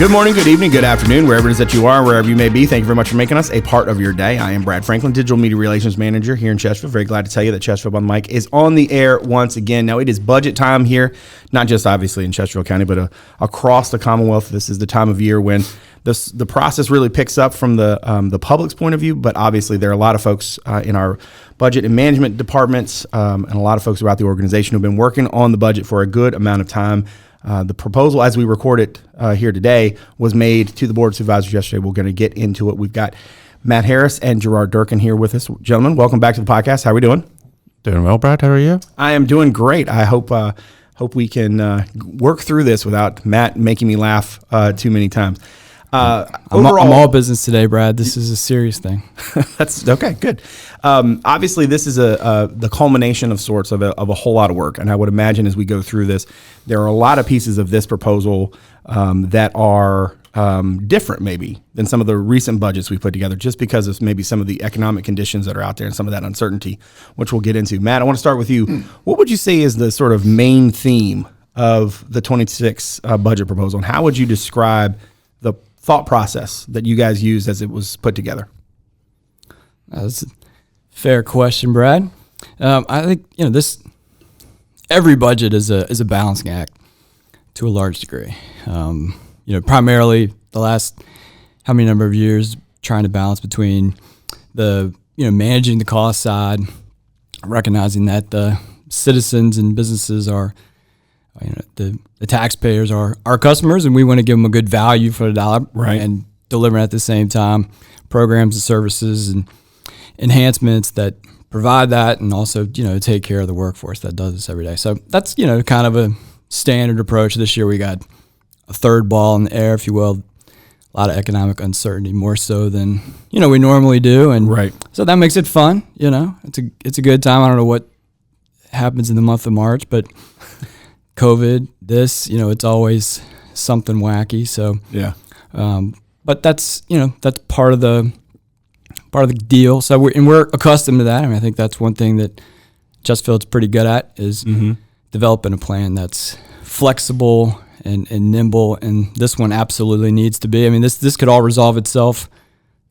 Good morning, good evening, good afternoon, wherever it is that you are, wherever you may be. Thank you very much for making us a part of your day. I am Brad Franklin, Digital Media Relations Manager here in Chesterfield. Very glad to tell you that Chesterfield Behind the Mic is on the air once again. Now, it is budget time here, not just obviously in Chesterfield County, but across the Commonwealth. This is the time of year when the process really picks up from the public's point of view, but obviously there are a lot of folks in our budget and management departments and a lot of folks throughout the organization who've been working on the budget for a good amount of time. The proposal, as we record it here today, was made to the Board of Supervisors yesterday. We're going to get into it. We've got Matt Harris and Gerard Durkin here with us. Gentlemen, welcome back to the podcast. How are we doing? Doing well, Brad. How are you? I am doing great. I hope we can work through this without Matt making me laugh too many times. I'm all business today, Brad. This is a serious thing. That's okay. Good. Obviously, this is the culmination of sorts of a whole lot of work, and I would imagine as we go through this, there are a lot of pieces of this proposal that are different, maybe, than some of the recent budgets we put together, just because of maybe some of the economic conditions that are out there and some of that uncertainty, which we'll get into. Matt, I want to start with you. What would you say is the sort of main theme of the 26 budget proposal, and how would you describe the thought process that you guys used as it was put together? That's a fair question, Brad. I think every budget is a balancing act to a large degree. Primarily the last how many number of years trying to balance between the managing the cost side, recognizing that the citizens and businesses are the taxpayers are our customers, and we want to give them a good value for the dollar, right? And delivering at the same time programs and services and enhancements that provide that, and also take care of the workforce that does this every day. So that's kind of a standard approach. This year we got a third ball in the air, if you will. A lot of economic uncertainty, more so than we normally do, and right. So that makes it fun. It's a good time. I don't know what happens in the month of March, but COVID, it's always something wacky. So yeah, but that's part of the deal. So we're accustomed to that. I mean, I think that's one thing that Chesterfield's pretty good at is developing a plan that's flexible and nimble. And this one absolutely needs to be. I mean, this could all resolve itself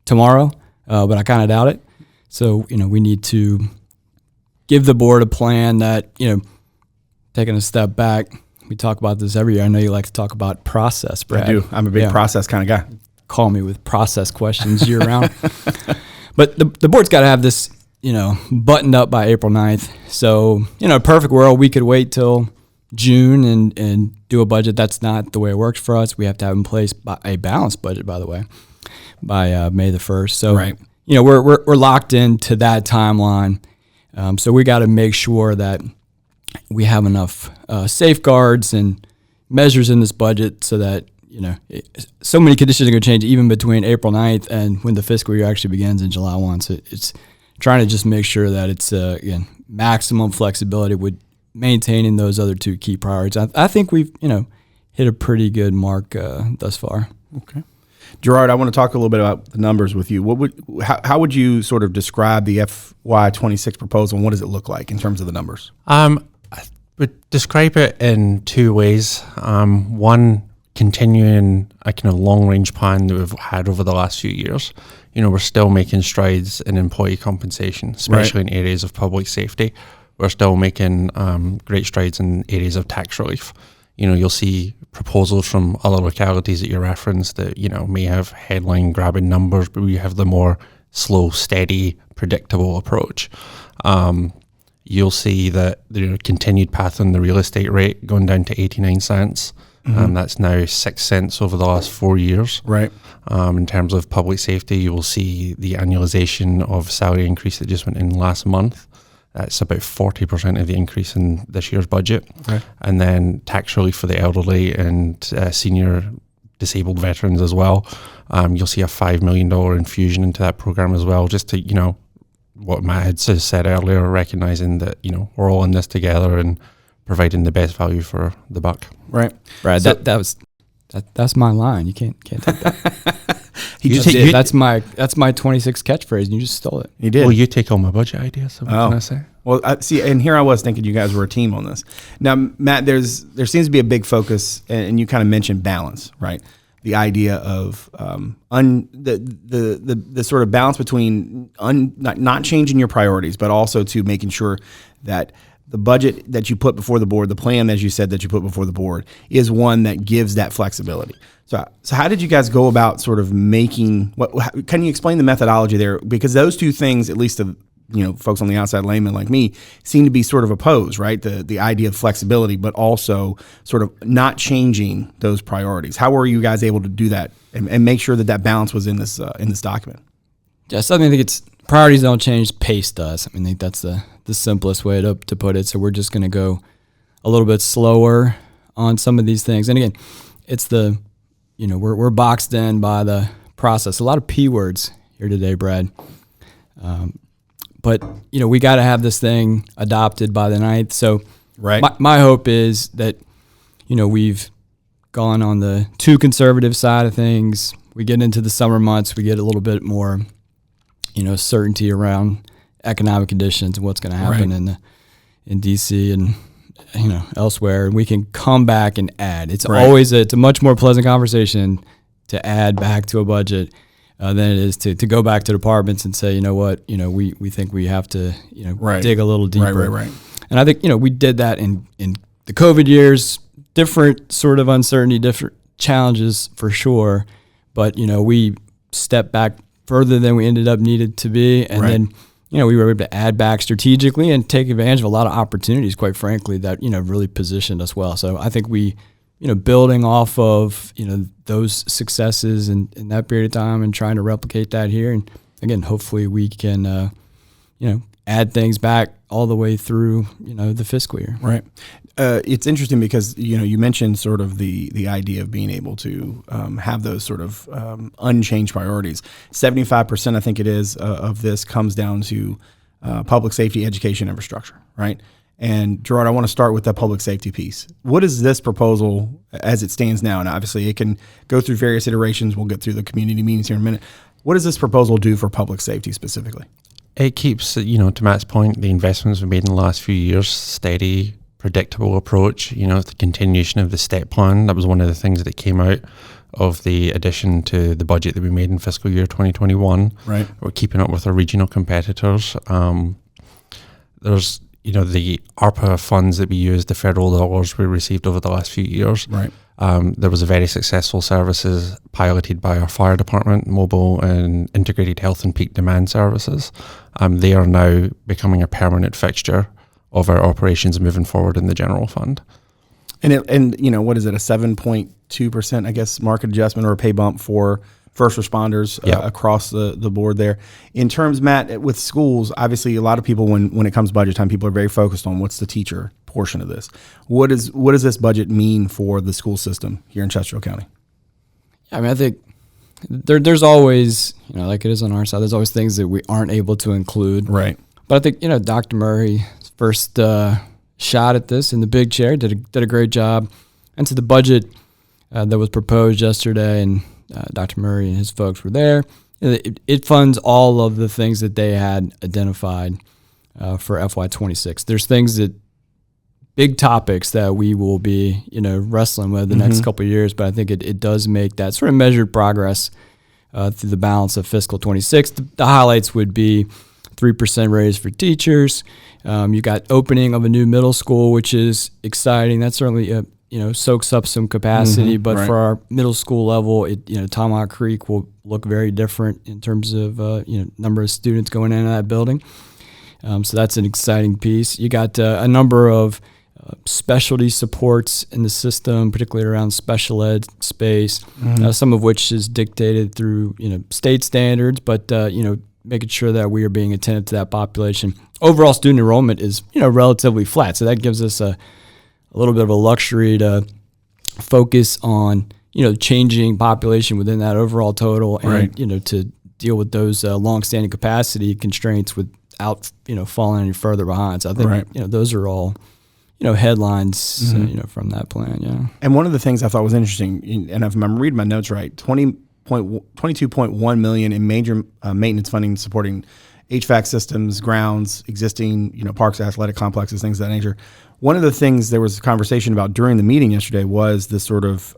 tomorrow, but I kind of doubt it. So we need to give the board a plan that taking a step back, we talk about this every year. I know you like to talk about process, Brad. I do. I'm a big process kind of guy. Call me with process questions year round. But the board's got to have this, buttoned up by April 9th. So, in a perfect world, we could wait till June and do a budget. That's not the way it works for us. We have to have in place a balanced budget, by the way, by May the 1st. So, right. We're locked into that timeline. So we got to make sure that we have enough safeguards and measures in this budget so that, so many conditions are going to change even between April 9th and when the fiscal year actually begins in July 1. So it's trying to just make sure that it's, again, maximum flexibility with maintaining those other two key priorities. I think we've, hit a pretty good mark thus far. Okay. Gerard, I want to talk a little bit about the numbers with you. How would you sort of describe the FY2026 proposal, and what does it look like in terms of the numbers? I would describe it in two ways. One, continuing a kind of long-range plan that we've had over the last few years. We're still making strides in employee compensation, especially in areas of public safety. We're still making great strides in areas of tax relief. You'll see proposals from other localities that you referenced that, may have headline-grabbing numbers, but we have the more slow, steady, predictable approach. You'll see that the continued path on the real estate rate going down to 89 cents. That's now 6 cents over the last 4 years. Right. In terms of public safety, you will see the annualization of salary increase that just went in last month. That's about 40% of the increase in this year's budget. Okay. And then tax relief for the elderly and senior disabled veterans as well. You'll see a $5 million infusion into that program as well, just to, what Matt had said earlier, recognizing that, we're all in this together and providing the best value for the buck. Right. Brad, so, that's my line. You can't take that. That's my 26 catchphrase, and you just stole it. You did. Well, you take all my budget ideas. So what can I say? Well, see, and here I was thinking you guys were a team on this. Now, Matt, there seems to be a big focus, and you kind of mentioned balance, right? the idea of the sort of balance between not changing your priorities, but also to making sure that the budget that you put before the board, the plan, as you said, that you put before the board, is one that gives that flexibility. So how did you guys go about sort of making? Can you explain the methodology there? Because those two things, at least to folks on the outside, layman like me, seem to be sort of opposed, right? The idea of flexibility, but also sort of not changing those priorities. How were you guys able to do that and make sure that balance was in this document? Yes, I think it's priorities don't change, pace does. I think that's the simplest way to put it. So we're just going to go a little bit slower on some of these things. And again, it's we're boxed in by the process. A lot of P words here today, Brad. But we got to have this thing adopted by the 9th. So right. My hope is that we've gone on the too conservative side of things. We get into the summer months, we get a little bit more certainty around economic conditions and what's going to happen right. in DC and elsewhere, and we can come back and add. It's right. always it's a much more pleasant conversation to add back to a budget than it is to go back to departments and say, we think we have to right. dig a little deeper. Right. And I think we did that in the COVID years. Different sort of uncertainty, different challenges for sure, but we stepped back further than we ended up needed to be, and right. then we were able to add back strategically and take advantage of a lot of opportunities, quite frankly, that really positioned us well. So I think we building off of those successes in that period of time and trying to replicate that here, and again, hopefully we can add things back all the way through the fiscal year. Right. It's interesting because you mentioned sort of the idea of being able to have those sort of unchanged priorities. 75%, I think it is, of this comes down to public safety, education, infrastructure, right? And Gerard, I want to start with that public safety piece. What is this proposal as it stands now? And obviously it can go through various iterations. We'll get through the community meetings here in a minute. What does this proposal do for public safety specifically? It keeps, to Matt's point, the investments we've made in the last few years, steady, predictable approach, the continuation of the step plan. That was one of the things that came out of the addition to the budget that we made in fiscal year 2021. Right. We're keeping up with our regional competitors. There's, the ARPA funds that we used, the federal dollars we received over the last few years. Right. There was a very successful services piloted by our fire department, mobile and integrated health and peak demand services. They are now becoming a permanent fixture of our operations moving forward in the general fund. And what is it, a 7.2%, I guess, market adjustment or a pay bump for first responders across the board there. In terms, Matt, with schools, obviously a lot of people, when it comes budget time, people are very focused on what's the teacher portion of this. What does this budget mean for the school system here in Chesterfield County? I think there's always, like it is on our side, there's always things that we aren't able to include. Right. But I think, Dr. Murray's first shot at this in the big chair did a great job. And so the budget that was proposed yesterday, and Dr. Murray and his folks were there, it funds all of the things that they had identified for FY2026. There's things big topics that we will be, wrestling with the next couple of years, but I think it does make that sort of measured progress through the balance of fiscal 26. The highlights would be 3% raise for teachers. You got opening of a new middle school, which is exciting. That certainly soaks up some capacity, but right. for our middle school level, Tomahawk Creek will look very different in terms of number of students going into that building. So that's an exciting piece. You got a number of specialty supports in the system, particularly around special ed space, some of which is dictated through state standards, but making sure that we are being attentive to that population. Overall student enrollment is relatively flat, so that gives us a little bit of a luxury to focus on changing population within that overall total, and right. To deal with those long-standing capacity constraints without falling any further behind. So I think right. Those are all headlines from that plan. Yeah. And one of the things I thought was interesting, and if I'm reading my notes right, 22.1 million in major maintenance funding supporting HVAC systems, grounds, existing parks, athletic complexes, things of that nature. One of the things there was a conversation about during the meeting yesterday was the sort of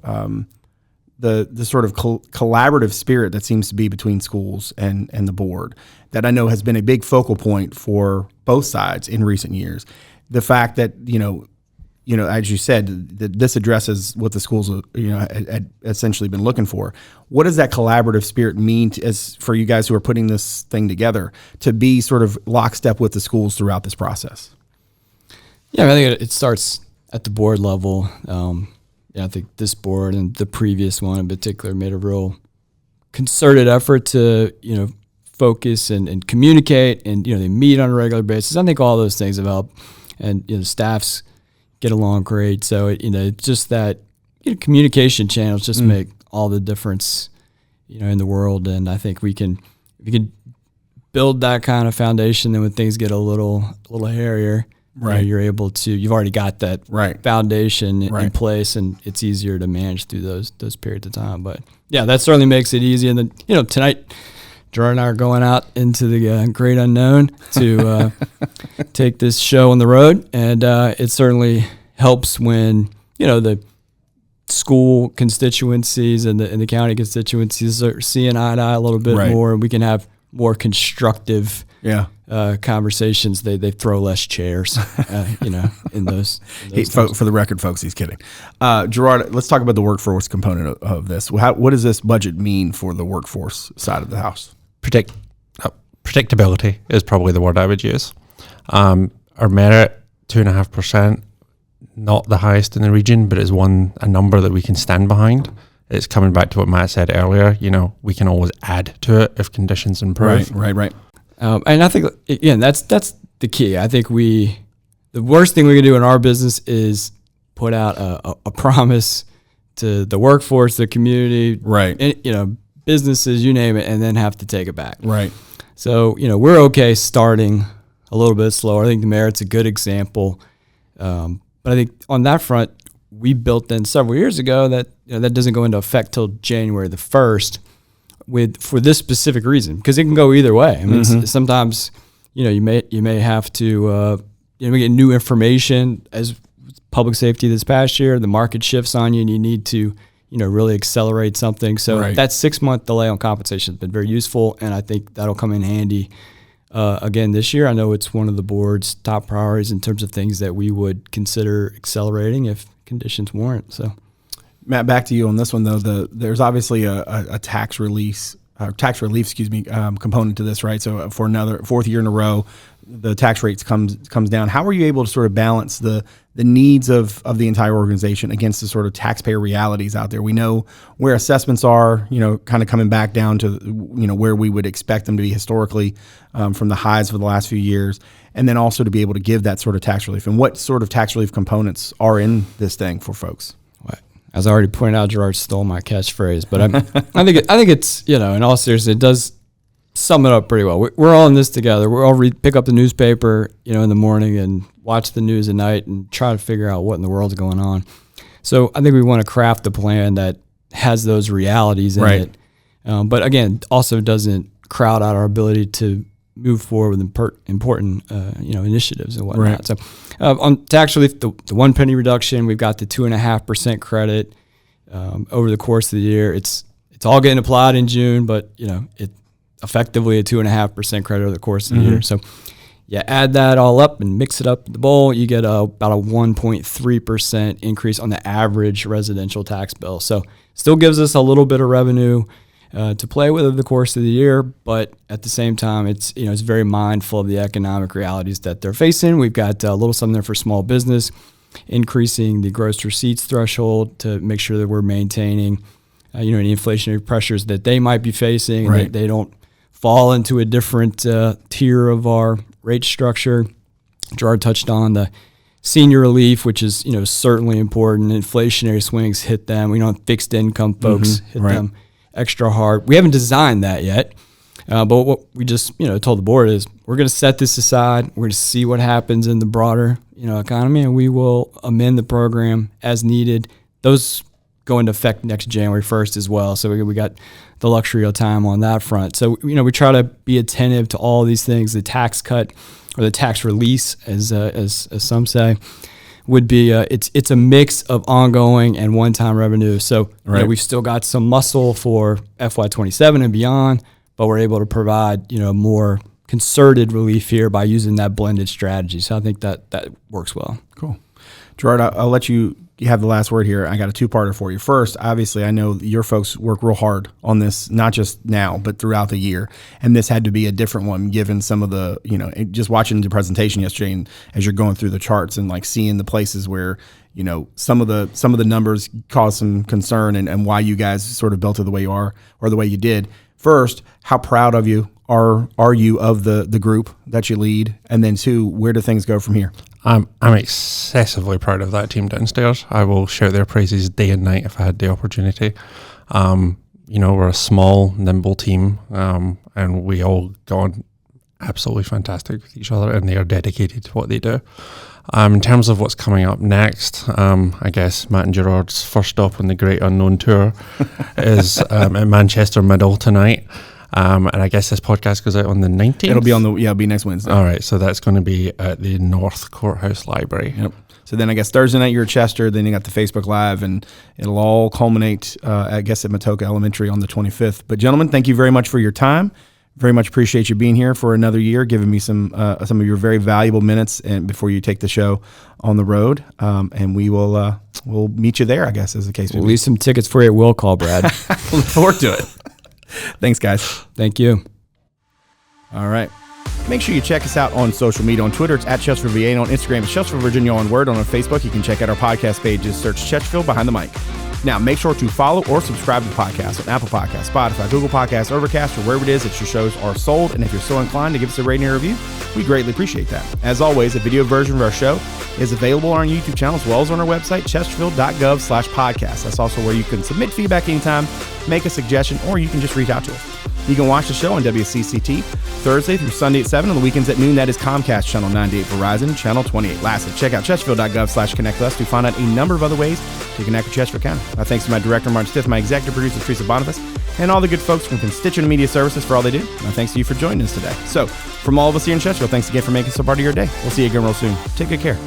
the sort of collaborative spirit that seems to be between schools and the board that I know has been a big focal point for both sides in recent years. The fact that, as you said, that this addresses what the schools, had essentially been looking for. What does that collaborative spirit mean as for you guys who are putting this thing together to be sort of lockstep with the schools throughout this process? Yeah, I think it starts at the board level. I think this board and the previous one in particular made a real concerted effort to, focus and communicate, and, they meet on a regular basis. I think all those things have helped, and, staffs get along great. So, it's just that communication channels just make all the difference, in the world. And I think if we can build that kind of foundation, then when things get a little hairier, right, you're able to. You've already got that foundation in place, and it's easier to manage through those periods of time. But yeah, that certainly makes it easy. And then tonight, Gerard and I are going out into the great unknown to take this show on the road, and it certainly helps when the school constituencies and the county constituencies are seeing eye to eye a little bit more, and we can have more constructive conversations. They throw less chairs, in those for the record, folks, he's kidding. Gerard, let's talk about the workforce component of this. What does this budget mean for the workforce side of the house? Predictability is probably the word I would use. Our merit, 2.5%, not the highest in the region, but is a number that we can stand behind. It's coming back to what Matt said earlier. We can always add to it if conditions improve. Right. And I think, again, that's the key. I think the worst thing we can do in our business is put out a promise to the workforce, the community, and, businesses, you name it, and then have to take it back. Right. So, we're okay starting a little bit slower. I think the merit's a good example. But I think on that front, we built in several years ago that that doesn't go into effect till January the 1st for this specific reason, because it can go either way. I mean, sometimes, you may have to, we get new information as public safety this past year, the market shifts on you and you need to, really accelerate something. So that 6-month delay on compensation has been very useful, and I think that'll come in handy again this year. I know it's one of the board's top priorities in terms of things that we would consider accelerating if conditions warrant. So, Matt, back to you on this one though. There's obviously a tax relief, component to this, right? So for another 4th year in a row, the tax rates comes down. How are you able to sort of balance the needs of the entire organization against the sort of taxpayer realities out there? We know where assessments are, kind of coming back down to, where we would expect them to be historically from the highs for the last few years, and then also to be able to give that sort of tax relief. And what sort of tax relief components are in this thing for folks? As I already pointed out, Gerard stole my catchphrase, but I think it's, in all seriousness, it does sum it up pretty well. We're all in this together. We're all pick up the newspaper, in the morning and watch the news at night and try to figure out what in the world's going on. So I think we want to craft a plan that has those realities in it. But again, also doesn't crowd out our ability to move forward with important, initiatives and whatnot. So on tax relief, the 1 penny reduction, we've got the 2.5% credit over the course of the year. It's all getting applied in June, but it effectively a 2.5% credit over the course of the year. So add that all up and mix it up in the bowl, you get about a 1.3% increase on the average residential tax bill. So still gives us a little bit of revenue to play with over the course of the year, but at the same time, it's very mindful of the economic realities that they're facing. We've got a little something there for small business, increasing the gross receipts threshold to make sure that we're maintaining, any inflationary pressures that they might be facing, and they don't fall into a different tier of our rate structure. Gerard touched on the senior relief, which is certainly important. Inflationary swings hit them. We know fixed income folks hit them extra hard. We haven't designed that yet, but what we just told the board is we're going to set this aside. We're going to see what happens in the broader economy, and we will amend the program as needed. Those go into effect next January 1st as well, so we got the luxury of time on that front. So we try to be attentive to all these things: the tax cut or the tax release, as some say. would be it's a mix of ongoing and one-time revenue. So we've still got some muscle for FY2027 and beyond, but we're able to provide more concerted relief here by using that blended strategy. So I think that works well. Cool. Gerard, I'll let you have the last word here. I got a two-parter for you. First, obviously, I know your folks work real hard on this, not just now, but throughout the year. And this had to be a different one given some of the, just watching the presentation yesterday and as you're going through the charts and like seeing the places where, some of the numbers cause some concern and why you guys sort of built it the way you are or the way you did. First, how proud of you are you of the group that you lead? And then two, where do things go from here? I'm excessively proud of that team downstairs. I will shout their praises day and night if I had the opportunity. We're a small, nimble team, and we all go on absolutely fantastic with each other, and they are dedicated to what they do. In terms of what's coming up next, I guess Matt and Gerard's first stop on the Great Unknown Tour is at Manchester Middle tonight. And I guess this podcast goes out on the 19th. It'll be next Wednesday. All right, so that's going to be at the North Courthouse Library. Yep. So then I guess Thursday night you're at Chester, then you got the Facebook Live, and it'll all culminate, I guess, at Matoka Elementary on the 25th. But gentlemen, thank you very much for your time. Very much appreciate you being here for another year, giving me some of your very valuable minutes and before you take the show on the road. And we'll meet you there, I guess, as the case may be. We'll leave some tickets for you at will call, Brad. Look forward to it. Thanks, guys. Thank you. All right. Make sure you check us out on social media. On Twitter, it's at Chesterfield VA, and on Instagram, it's Chesterfield Virginia on Word. On our Facebook, you can check out our podcast page. Just search Chesterfield Behind the Mic. Now, make sure to follow or subscribe to the podcast on Apple Podcasts, Spotify, Google Podcasts, Overcast, or wherever it is that your shows are sold. And if you're so inclined to give us a rating or review, we greatly appreciate that. As always, a video version of our show is available on our YouTube channel as well as on our website, chesterfield.gov/podcast. That's also where you can submit feedback anytime, make a suggestion, or you can just reach out to us. You can watch the show on WCCT Thursday through Sunday at 7, on the weekends at noon. That is Comcast Channel 98, Verizon Channel 28. Lastly, check out chesterfield.gov/connect us to find out a number of other ways to connect with Chesterfield County. My thanks to my director, Martin Stith, my executive producer, Teresa, Bonifas, and all the good folks from Constituent Media Services for all they do. My thanks to you for joining us today. So, from all of us here in Chesterfield, thanks again for making us a part of your day. We'll see you again real soon. Take good care.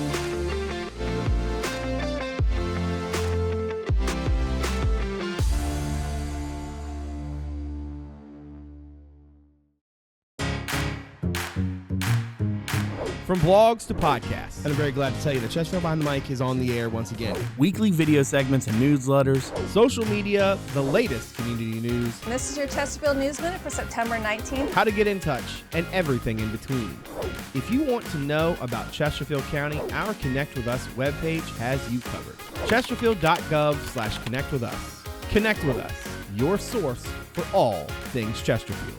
From blogs to podcasts, and I'm very glad to tell you that Chesterfield Behind the Mic is on the air once again. Weekly video segments and newsletters, social media, the latest community news. And this is your Chesterfield News Minute for September 19th. How to get in touch, and everything in between. If you want to know about Chesterfield County, our Connect With Us webpage has you covered. Chesterfield.gov/connect with us. Connect with us, your source for all things Chesterfield.